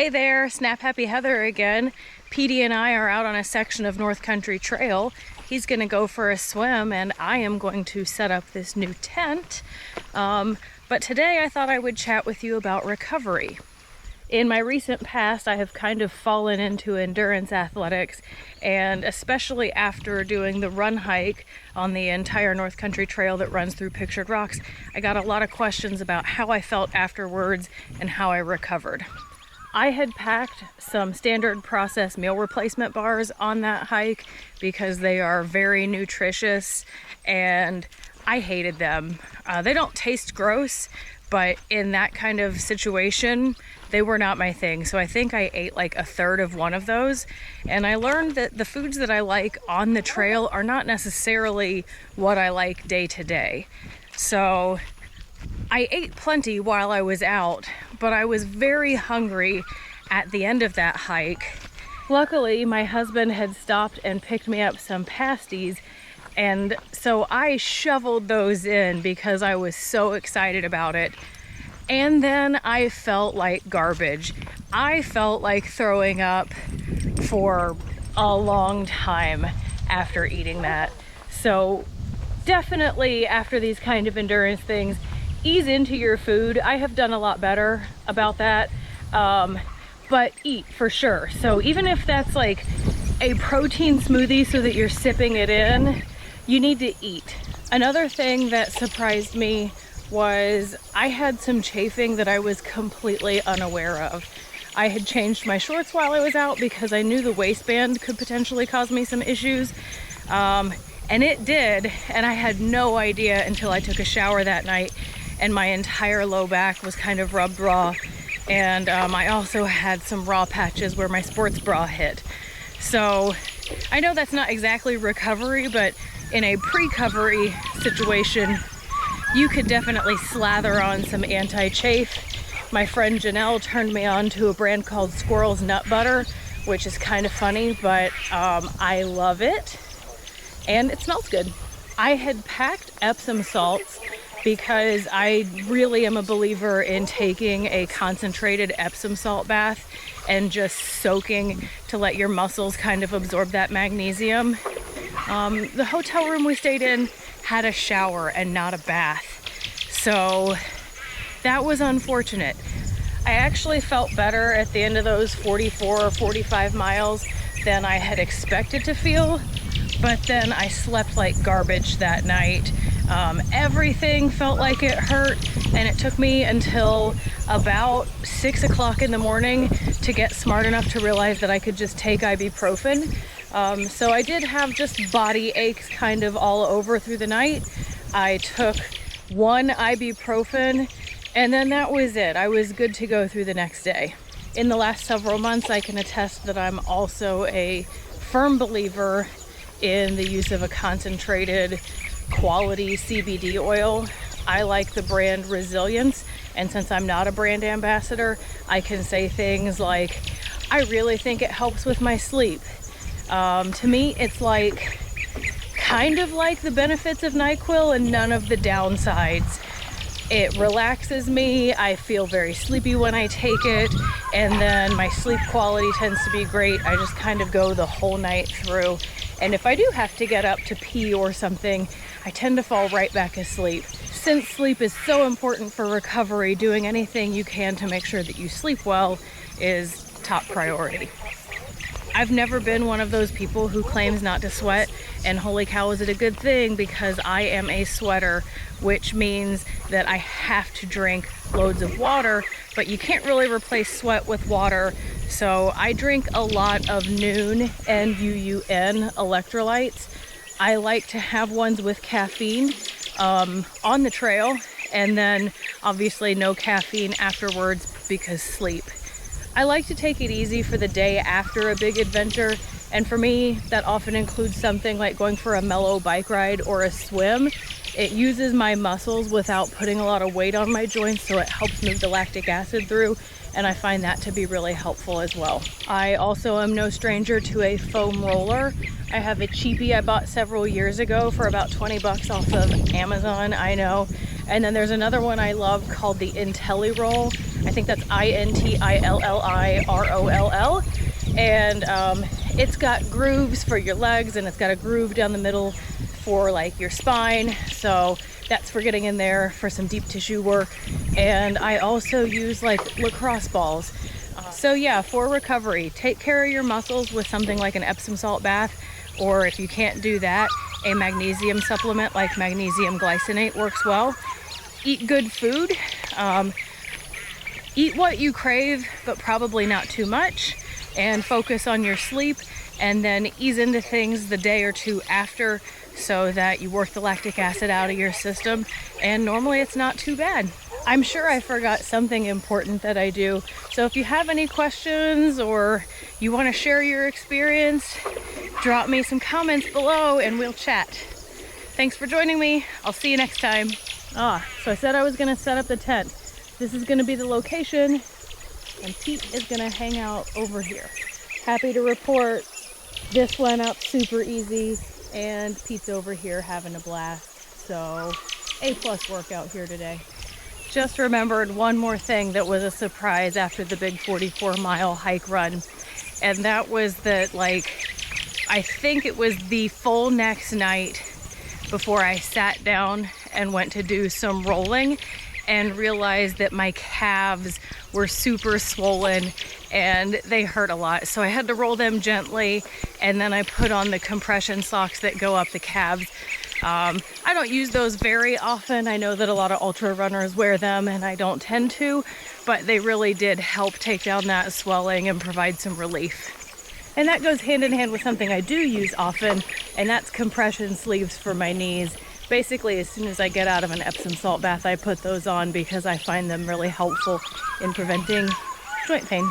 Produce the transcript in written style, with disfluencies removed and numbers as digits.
Hey there, Snap Happy Heather again. Petey and I are out on a section of North Country Trail. He's gonna go for a swim and I am going to set up this new tent. But today I thought I would chat with you about recovery. In my recent past, I have kind of fallen into endurance athletics, and especially after doing the run hike on the entire North Country Trail that runs through Pictured Rocks, I got a lot of questions about how I felt afterwards and how I recovered. I had packed some standard process meal replacement bars on that hike because they are very nutritious and I hated them. They don't taste gross, but in that kind of situation, they were not my thing. So I think I ate like a third of one of those. And I learned that the foods that I like on the trail are not necessarily what I like day to day. So I ate plenty while I was out, but I was very hungry at the end of that hike. Luckily, my husband had stopped and picked me up some pasties, and so I shoveled those in because I was so excited about it. And then I felt like garbage. I felt like throwing up for a long time after eating that. So definitely after these kind of endurance things, ease into your food. I have done a lot better about that, but eat for sure. So even if that's like a protein smoothie so that you're sipping it in, you need to eat. Another thing that surprised me was I had some chafing that I was completely unaware of. I had changed my shorts while I was out because I knew the waistband could potentially cause me some issues. And it did, and I had no idea until I took a shower that night and my entire low back was kind of rubbed raw. And I also had some raw patches where my sports bra hit. So I know that's not exactly recovery, but in a pre-covery situation, you could definitely slather on some anti-chafe. My friend Janelle turned me on to a brand called Squirrel's Nut Butter, which is kind of funny, but I love it. And it smells good. I had packed Epsom salts because I really am a believer in taking a concentrated Epsom salt bath and just soaking to let your muscles kind of absorb that magnesium. The hotel room we stayed in had a shower and not a bath, so that was unfortunate. I actually felt better at the end of those 44 or 45 miles than I had expected to feel. But then I slept like garbage that night. Everything felt like it hurt, and it took me until about 6 o'clock in the morning to get smart enough to realize that I could just take ibuprofen. So I did have just body aches kind of all over through the night. I took one ibuprofen, and then that was it. I was good to go through the next day. In the last several months, I can attest that I'm also a firm believer in the use of a concentrated quality CBD oil. I like the brand Resilience, and since I'm not a brand ambassador, I can say things like, I really think it helps with my sleep. To me, it's like kind of like the benefits of NyQuil and none of the downsides. It relaxes me, I feel very sleepy when I take it, and then my sleep quality tends to be great. I just kind of go the whole night through. And if I do have to get up to pee or something, I tend to fall right back asleep. Since sleep is so important for recovery, doing anything you can to make sure that you sleep well is top priority. I've never been one of those people who claims not to sweat, and holy cow, is it a good thing, because I am a sweater, which means that I have to drink loads of water, but you can't really replace sweat with water. So I drink a lot of Noon, N-U-U-N electrolytes. I like to have ones with caffeine on the trail, and then obviously no caffeine afterwards because sleep. I like to take it easy for the day after a big adventure, and for me that often includes something like going for a mellow bike ride or a swim. It uses my muscles without putting a lot of weight on my joints, so it helps move the lactic acid through, and I find that to be really helpful as well. I also am no stranger to a foam roller. I have a cheapie I bought several years ago for about 20 bucks off of Amazon, I know. And then there's another one I love called the IntelliRoll. I think that's INTILLIROLL. And it's got grooves for your legs, and it's got a groove down the middle for like your spine. So that's for getting in there for some deep tissue work. And I also use like lacrosse balls. So yeah, for recovery, take care of your muscles with something like an Epsom salt bath, or if you can't do that, a magnesium supplement like magnesium glycinate works well. Eat good food. Eat what you crave, but probably not too much, and focus on your sleep, and then ease into things the day or two after so that you work the lactic acid out of your system, and normally it's not too bad. I'm sure I forgot something important that I do, so if you have any questions or you want to share your experience, drop me some comments below and we'll chat. Thanks for joining me. I'll see you next time. So I said I was going to set up the tent. This is going to be the location, and Pete is going to hang out over here. Happy to report this went up super easy, and Pete's over here having a blast. So A+ workout here today. Just remembered one more thing that was a surprise after the big 44-mile hike run, and that was that, like, I think it was the full next night before I sat down and went to do some rolling and realized that my calves were super swollen and they hurt a lot. So I had to roll them gently, and then I put on the compression socks that go up the calves. I don't use those very often. I know that a lot of ultra runners wear them and I don't tend to, but they really did help take down that swelling and provide some relief. And that goes hand in hand with something I do use often, and that's compression sleeves for my knees. Basically, as soon as I get out of an Epsom salt bath, I put those on because I find them really helpful in preventing joint pain.